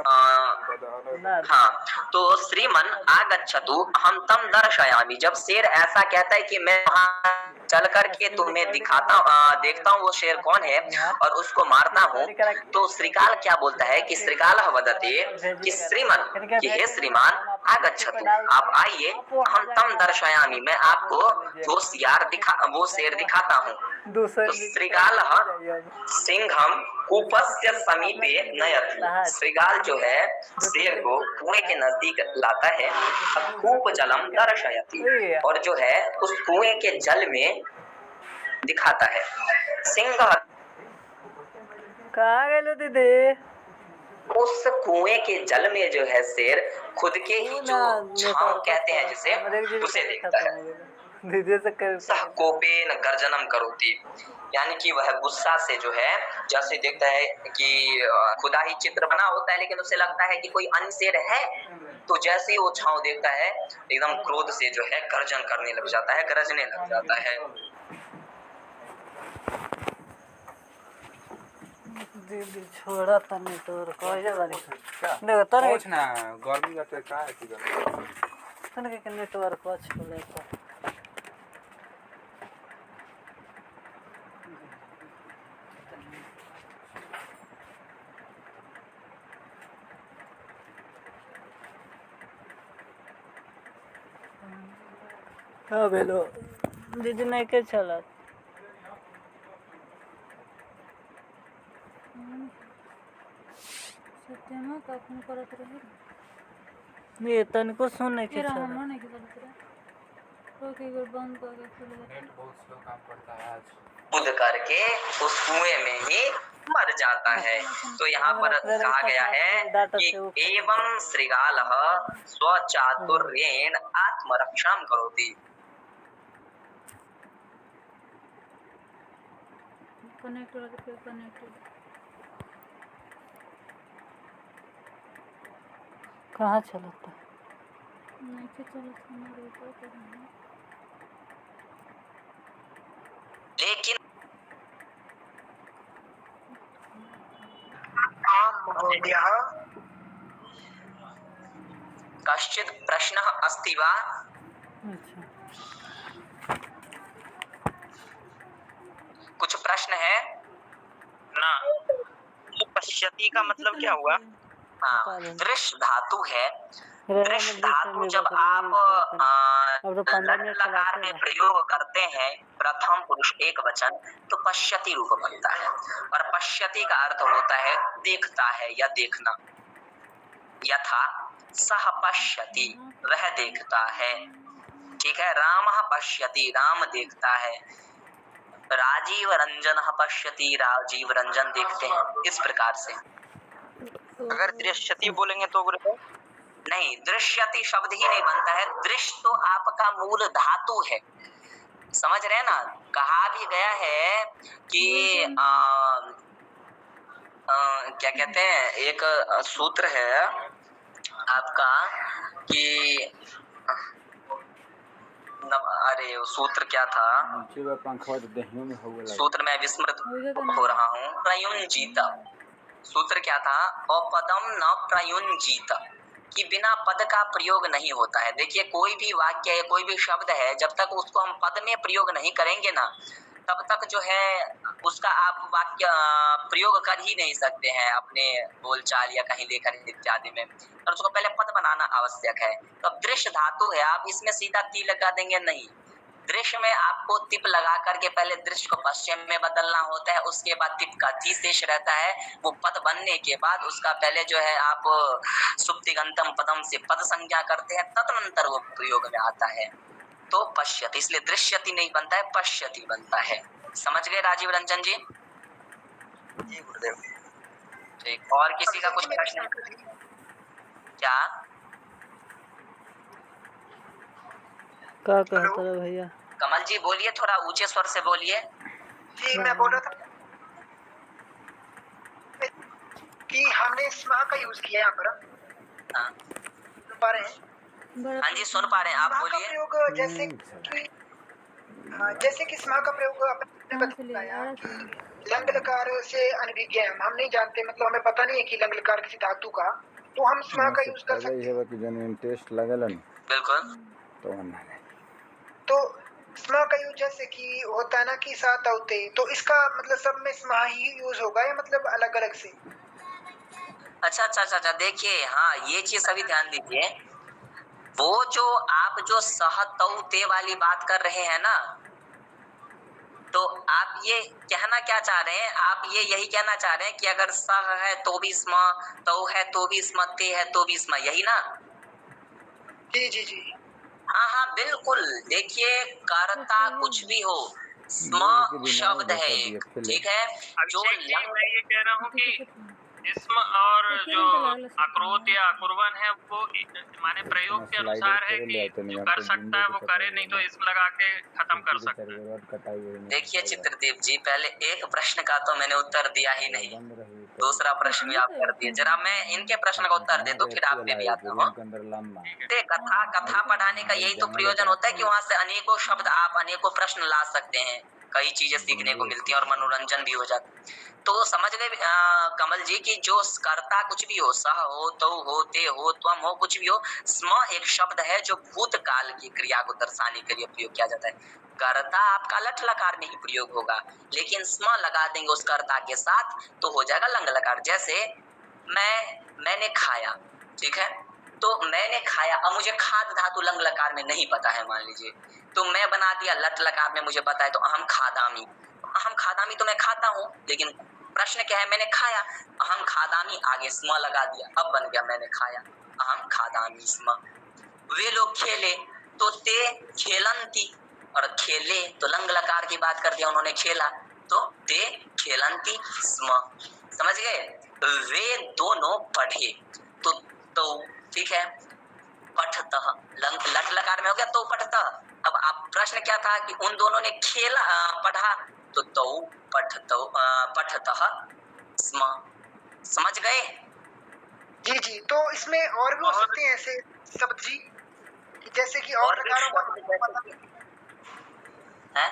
हाँ, तो श्रीमन आगच्छतु हम तम दर्शयामि, जब शेर ऐसा कहता है कि मैं वहां चल करके तुम्हें देखता हूँ वो शेर कौन है और उसको मारता हूँ, तो श्रीकाल क्या बोलता है कि श्रीकालः वदति कि श्रीमन, कि हे श्रीमान, आगच्छतु, आप आइए, हम तम दर्शयामि, मैं आपको वो शेर दिखाता हूँ। तो श्रीगालः सिंहम कूपस्य समीपे नयति, श्रीगाल जो है शेर को कुएं के नजदीक लाता है, कूप जलम दर्शयति, और जो है उस कुएं के जल में दिखाता है। सिंह
कहाँ गए दीदी?
उस कुएं के जल में जो है शेर खुद के ही जो छांव कहते हैं जिसे, उसे देखता है। सह कोपेन गर्जनम करोति, यानी कि वह गुस्सा से जो है, जैसे देखता है कि खुदा ही चित्र बना होता है लेकिन उसे लगता है कि कोई अन्य शेर है, तो जैसे ही वो छांव देखता है एकदम क्रोध से जो है गर्जन करने लग जाता है, गरजने लग जाता है।
दीदी छोड़ा तने तोर कहे वाली देखो तने
कुछ ना गर्मी का का है कि
तने के नेटवर्क को छोड़े तो हाँ बेलो दीदी नहीं के चला
सत्यमा का फोन करत रहे
मैं तन को सुन नहीं के
फिर
चला
हम नहीं करत रहे तो के बंद करके खुल गया।
नेट बहुत स्लो काम करता है आज।
कूद करके उस कुएं में ही मर जाता है। तो यहाँ पर कहा गया है कि एवं श्रीगालः स्वचातुर्येण आत्मरक्षां करोति।
कनेक्ट करके कनेक्ट
कहाँ चलता
नहीं के चलत हमारे ऊपर
लेकिन
महोदयः
कश्चित् प्रश्नः अस्ति वा? कुछ प्रश्न है
ना? पश्यति का मतलब क्या हुआ?
हाँ, दृश्य धातु है। दृश्य धातु जब आप लकार में प्रयोग करते हैं, प्रथम पुरुष एक वचन तो पश्यति रूप बनता है, और पश्यति का अर्थ होता है देखता है या देखना। यथा सह पश्यति, वह देखता है। ठीक है, रामः पश्यति, राम देखता है। राजीव रंजन पश्यति, राजीव रंजन देखते हैं। इस प्रकार से
अगर दृश्यति बोलेंगे तो
नहीं, दृश्यति शब्द ही नहीं बनता है। दृश्य तो आपका मूल धातु है, समझ रहे हैं ना। कहा भी गया है कि क्या कहते हैं, एक सूत्र है आपका कि अरे सूत्र क्या था, सूत्र में विस्मृत हो रहा हूँ। प्रयुंजीत सूत्र क्या था, अपदम न प्रयुंजीत, कि बिना पद का प्रयोग नहीं होता है। देखिए कोई भी वाक्य है, कोई भी शब्द है, जब तक उसको हम पद में प्रयोग नहीं करेंगे ना, तब तक जो है उसका आप वाक्य प्रयोग कर ही नहीं सकते हैं अपने बोलचाल या कहीं लेखन इत्यादि में, और उसको पहले पद बनाना आवश्यक है। तो अब दृश्य धातु है, आप इसमें सीधा ती लगा देंगे नहीं। दृश्य में आपको तिप लगा करके पहले दृश्य को पश्चिम में बदलना होता है, उसके बाद तिप का ती शेष रहता है। वो पद बनने के बाद उसका पहले जो है आप सुप्तिगंतम पदम से पद संज्ञा करते हैं, तदनंतर वो प्रयोग में आता है। तो पश्यति, इसलिए दृश्यति नहीं बनता है, पश्यति बनता है। समझ गए राजीव रंजन जी?
जी गुरुदेव।
ठीक, और किसी का कुछ प्रश्न? क्या
कहता है भैया?
कमल जी बोलिए, थोड़ा ऊंचे स्वर से बोलिए।
जी मैं बोल रहा था कि हमने स्मा का यूज किया यहाँ पर।
हाँ
सुन पा रहे हैं?
हाँ जी सुन पा रहे हैं, आप बोलिए।
प्रयोग जैसे कि स्मा का प्रयोग आपने बताया लंग लकार से अनभिज्ञ हम नहीं जानते, मतलब हमें पता नहीं है कि लंग लकार किसी धातु का, तो हम स्मा का यूज कर सकते हैं।
बिल्कुल।
तो स्मा का यूज जैसे कि होता है ना कि सात औते, तो इसका मतलब सब में स्मा ही यूज होगा या मतलब अलग अलग से?
अच्छा, देखिए हाँ ये चीज सभी ध्यान दीजिए। वो जो आप जो सह तौ ते वाली बात कर रहे हैं ना, तो आप ये कहना क्या चाह रहे हैं? आप ये यही कहना चाह रहे हैं कि अगर सह है तो भी स्म, तौ है तो भी स्म, ते है तो भी स्म, यही ना?
जी।
हाँ बिल्कुल। देखिए कर्ता कुछ भी हो, स्म शब्द है एक, ठीक है। जो
मैं ये कह रहा हूँ कि इसम और जो अक्रोत या अकुर्वन है वो माने प्रयोग के अनुसार है कि जो कर सकता है वो करे, नहीं तो इसम लगा के खत्म कर सकता है।
देखिए चित्रदीप जी, पहले एक प्रश्न का तो मैंने उत्तर दिया ही नहीं, दूसरा प्रश्न भी आप कर दिए। जरा मैं इनके प्रश्न का उत्तर दे दूं, फिर आप पे भी आता हूँ। कथा पढ़ाने का यही तो प्रयोजन होता है कि वहाँ से अनेकों शब्द आप अनेकों प्रश्न ला सकते हैं, कई चीजें सीखने को मिलती हैं और मनोरंजन भी हो जाता है। तो समझ गए कमल जी की जो कर्ता कुछ भी हो, सह हो, तो हो, ते हो, त्वम हो, कुछ भी हो, स्म एक शब्द है जो भूतकाल की क्रिया को दर्शाने के लिए प्रयोग किया जाता है। कर्ता आपका लट लकार में ही प्रयोग होगा, लेकिन स्म लगा देंगे उस कर्ता के साथ तो हो जाएगा लंग लकार। जैसे मैंने खाया, ठीक है, तो मैंने खाया, अब मुझे खाद धातु लंग लकार में नहीं पता है मान लीजिए, तो मैं बना दिया लट लकार में मुझे पता है, तो अहम खादामी। अहम खादामी तो मैं खाता हूँ, लेकिन प्रश्न क्या है, मैंने खाया, अहम खादामी आगे स्म लगा दिया, अब बन गया मैंने खाया, अहम खादामी स्म। वे लोग खेले तो ते खेलंती, और खेले तो लंग लकार की बात कर दिया उन्होंने, खेला तो ते खेलंती स्म। समझ गए? वे दोनों पढ़े तो ठीक है, पठतः लट लकार में हो गया तो पठतः। अब आप प्रश्न क्या था कि उन दोनों ने खेला पढ़ा, तो तौ पठतः स्म। समझ गए?
जी। तो इसमें और भी हो सकते हैं ऐसे शब्द जी, जैसे कि और प्रकारों का
है,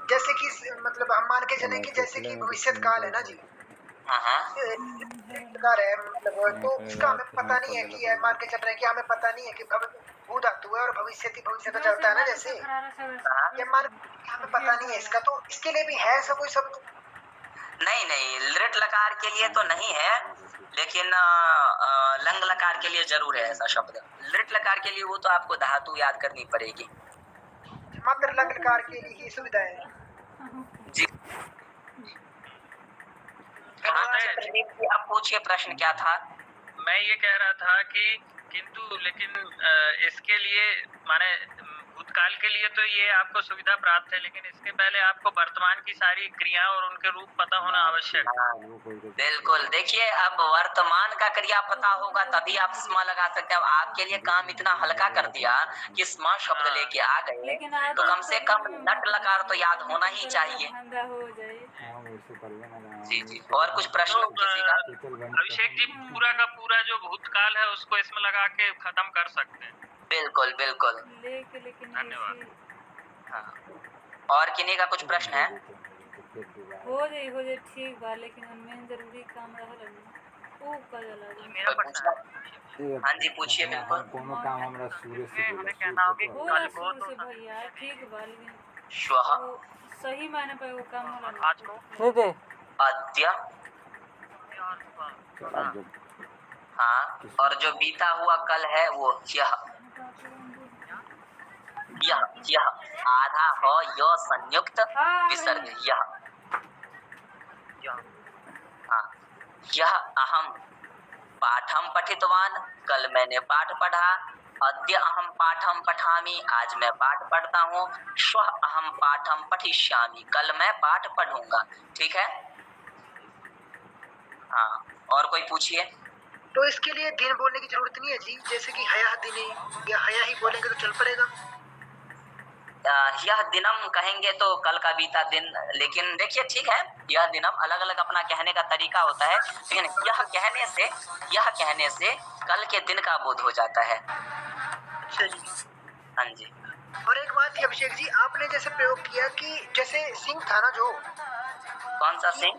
जैसे कि मतलब हम मान के चले कि जैसे कि भविष्यत काल है ना जी, प्रकार है मतलब, तो इसका हमें पता नहीं है कि मान के चल रहे हैं कि हमें पता नहीं है कि भू धातु है और भविष्य तो चलता है ना, जैसे ये मान हमें पता नहीं है इसका, तो इसके लिए भी है ऐसा कोई शब्द?
नहीं, लृट लकार के लिए तो नहीं है, लेकिन लंग लकार के लिए जरूर है ऐसा शब्द। लृट लकार के लिए वो तो आपको धातु याद करनी पड़ेगी।
मात्र लंग लकार के लिए ही सुविधा है।
जी हाँ प्रदीप जी, आप पूछिए, प्रश्न क्या था?
मैं ये कह रहा था कि किंतु लेकिन इसके लिए माने भूतकाल के लिए तो ये आपको सुविधा प्राप्त है, लेकिन इसके पहले आपको वर्तमान की सारी क्रिया और उनके रूप पता होना आवश्यक है।
बिल्कुल, देखिए अब वर्तमान का क्रिया पता होगा तभी आप स्म लगा सकते हैं। अब आपके लिए काम इतना हल्का कर दिया कि स्म शब्द लेके आ गए, तो कम से कम नट लकार तो याद होना ही चाहिए। जी जी, और कुछ प्रश्न किसी का?
अभिषेक जी, पूरा का पूरा जो भूतकाल है उसको इसमें लगा के खत्म कर सकते हैं।
बिल्कुल बिल्कुल,
धन्यवाद।
हाँ, और किन्हीं का कुछ प्रश्न है?
हो जाए ठीक बा, लेकिन मेन जरूरी काम रहल ना वो कर जाला।
मेरा प्रश्न है।
हाँ जी पूछिए। बिल्कुल,
कोनो काम हमरा सूर्य से
हमें कहना होगा कि कल को
से भैया ठीक बा, लेकिन
श्वः
वो सही मायने पे वो काम होला।
आज को
अद्य, हाँ, और जो बीता हुआ कल है वो यह आधा हो यो संयुक्त विसर्ग यह। हाँ, यह अहम पाठम पठितवान, कल मैंने पाठ पढ़ा। अद्य अहम पाठम पठामि, आज मैं पाठ पढ़ता हूँ। श्वः अहम पाठम पठिष्यामि, कल मैं पाठ पढ़ूंगा। ठीक है, हाँ, और कोई पूछिए।
तो इसके लिए दिन बोलने की जरूरत नहीं है जी, जैसे कि हया दिने या हया ही बोलेंगे तो चल पड़ेगा।
यह दिनम कहेंगे तो कल का बीता दिन, लेकिन देखिए ठीक है, यह दिनम अलग अलग अपना कहने का तरीका होता है, लेकिन यह कहने से कल के दिन का बोध हो जाता है।
अच्छा जी,
हाँ जी।
और एक बात थी अभिषेक जी, आपने जैसे प्रयोग किया कि जैसे सिंह था ना, जो
कौन सा सिंह?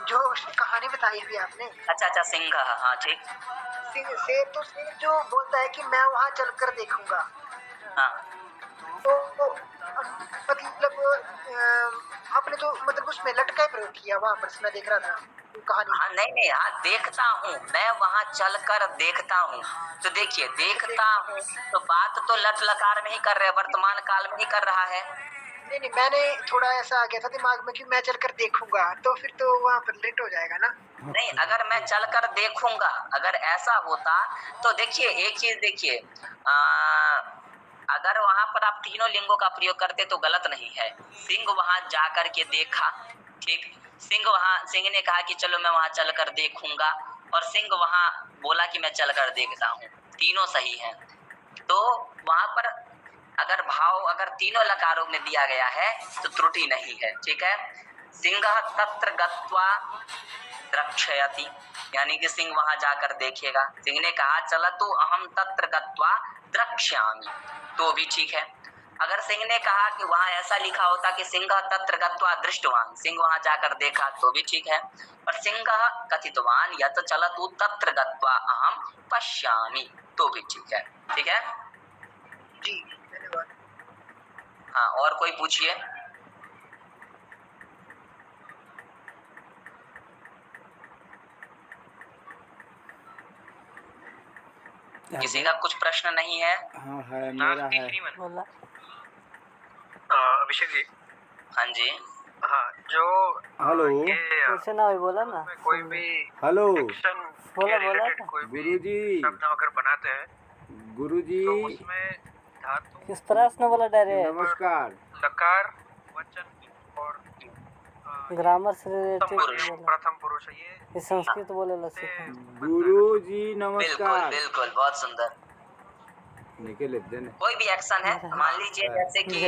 जो कहानी बताई हुई आपने।
अच्छा, सिंह, हाँ ठीक।
सिंह से तो सिंह जो बोलता है कि मैं वहाँ चलकर देखूंगा,
हाँ,
तो मतलब आपने तो मतलब उसमें लटका प्रयोग किया वहाँ पर, मैं देख रहा था कहानी।
हाँ नहीं, हाँ देखता हूँ, मैं वहाँ चलकर देखता हूँ। तो देखिए, देखता हूँ तो बात तो लट लकार में ही कर रहे, वर्तमान काल में ही कर रहा है।
नहीं, मैंने थोड़ा ऐसा आ गया था दिमाग में कि मैं चलकर देखूंगा, तो फिर तो वहाँ पर लेट हो जाएगा ना।
नहीं, अगर मैं चलकर देखूंगा, अगर ऐसा होता तो देखिए एक चीज देखिए, अगर वहां पर आप तीनों लिंगों का प्रयोग करते तो गलत नहीं है। सिंह वहां जाकर के देखा, ठीक, सिंह ने कहा कि चलो मैं वहां चलकर देखूंगा, और सिंह वहां बोला कि मैं चलकर देखता हूँ, तीनों सही हैं। तो वहां पर अगर तीनों लकारों में दिया गया है तो त्रुटि नहीं है। ठीक है, सिंह तत्र गत्वा द्रक्ष्यति, यानी कि सिंह वहां जाकर देखेगा। सिंह ने कहा चलतु अहम तत्र गत्वा द्रक्ष्यामि, तो भी ठीक है। अगर सिंह ने कहा कि वहां ऐसा लिखा होता कि सिंह तत्र गत्वा दृष्टवान, सिंह वहां जाकर देखा, तो भी ठीक है। और सिंह कथितवान यत चलतु तत्र गत्वा अहम पश्यामि, तो भी ठीक है। ठीक है
जी, धन्यवाद।
हाँ, और कोई पूछिए। किसी का कुछ प्रश्न नहीं है?
हाँ है, मेरा है।
अभिषेक जी।
हाँ जी।
हाँ, जो
हेलो,
कैसे ना बोला ना,
कोई भी
हेलो
बोला
गुरुजी,
शब्द अगर बनाते हैं
गुरुजी,
तो उसमें धातु
किस प्रश्न बोला डायरेक्ट?
नमस्कार।
लकार, वचन और
ग्रामर से रिलेटेड
प्रथम पुरुष, ये
संस्कृत बोलेला।
गुरुजी नमस्कार।
बिल्कुल, बहुत सुंदर।
निकले देने
कोई भी एक्शन है, मान लीजिए जैसे कि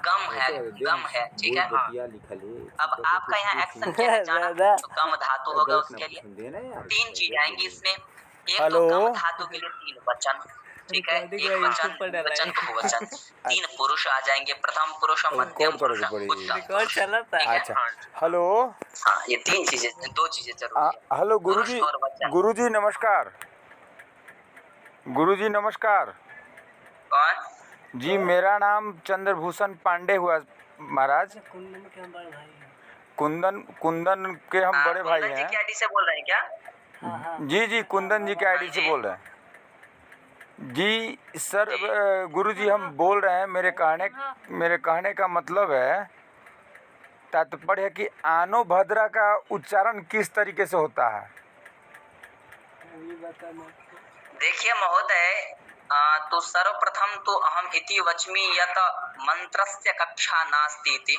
गम है, ठीक है। अब आपका यहाँ एक्शन क्या है जाना, तो गम धातु होगा, उसके लिए 3 चीज आएंगी इसमें। एक तो गम धातु के लिए 3 वचन, ठीक है, एक वचन, वचन, बहुवचन, 3 पुरुष आ जाएंगे, प्रथम पुरुष, मध्यम पुरुष, उत्तम।
अच्छा, हेलो,
हाँ, ये 3 चीजें, 2 चीजें जरूरी है।
हेलो गुरुजी, गुरुजी नमस्कार। गुरुजी नमस्कार।
कौन
जी? मेरा नाम चंद्रभूषण पांडे हुआ महाराज। कुंदन के हम बड़े भाई हैं।
आईडी से बोल रहे हैं क्या?
जी, कुंदन जी के आईडी से बोल रहे हैं जी सर, गुरुजी हम बोल रहे हैं, मेरे कहने का मतलब है, तात्पर्य है कि आनो भद्रा का उच्चारण किस तरीके से होता है?
देखिए महोदय, तो सर्वप्रथम तो अहम इति वच्मि यत मंत्रस्य कक्षा नास्ति इति।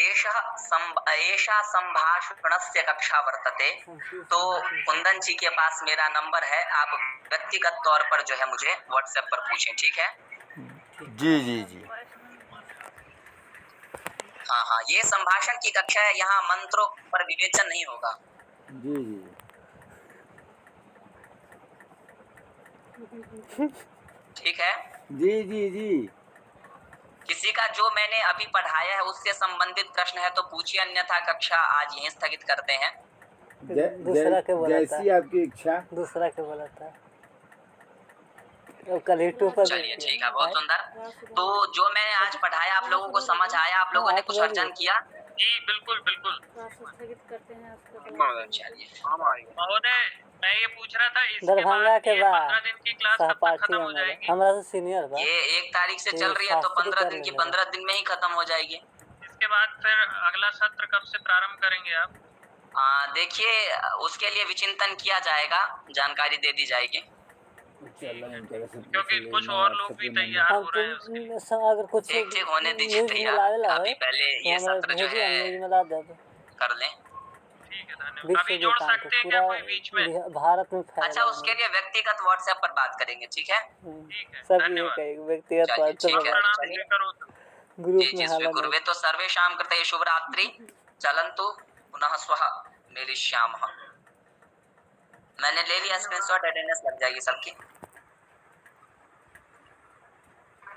एषा संभाषणस्य कक्षा वर्तते। तो कुंदन जी के पास मेरा नंबर है, आप व्यक्तिगत तौर पर जो है मुझे व्हाट्सएप पर पूछें, ठीक है?
जी जी जी।
हाँ हाँ, ये संभाषण की कक्षा है, यहाँ मंत्रों पर विवेचन नहीं होगा।
जी जी
ठीक है
जी जी जी।
किसी का जो मैंने अभी पढ़ाया है उससे संबंधित प्रश्न है तो पूछिए, अन्यथा कक्षा आज यहीं स्थगित करते हैं।
दूसरा के बोला
जैसी
था,
आपकी इच्छा।
दूसरा के बोला था। अब कल ही पर
चलिए ठीक है, बहुत सुंदर। तो जो मैंने आज पढ़ाया आप लोगों को समझ आया? आप लोगों ने कुछ अर्जन किया?
जी बिल्कुल बिल्कुल।
चलिए
महोदय, मैं ये पूछ रहा था इसके
दरभंगा के बाद
15 दिन की क्लास कब तक खत्म हो जाएगी?
हमारा से सीनियर बा।
ये 1 तारीख से चल रही है तो 15 दिन की 15 दिन में ही खत्म हो जाएगी।
इसके बाद फिर अगला सत्र कब से प्रारंभ करेंगे आप?
देखिए, उसके लिए विचिंतन किया जाएगा, जानकारी दे दी जाएगी।
क्योंकि कुछ और लोग भी तैयार हो रहे हैं।
अगर कुछ
ठीक होने दीजिए तैयार, अभी पहले ये सत्र जो है कर लें।
ठीक है, धन्यवाद। अभी जोड़ सकते हैं क्या कोई बीच में?
भारत में
अच्छा, उसके लिए व्यक्तिगत व्हाट्सएप पर बात करेंगे, ठीक है?
ठीक है,
सब
धन्यवाद।
व्यक्तिगत ग्रुप में
स्वीकुर्वे। तो सर्वेषां कृते शुभ रात्रि। चलन्तु पुनः श्वः मिलिष्यामः। मैंने ले लिया स्क्रीनशॉट, अटेंडेंस लग जाएगी सबकी।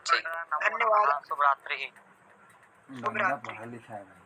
ठीक,
धन्यवाद।
शुभ रात्रि।
शुभ रात्रि।
लिखा है।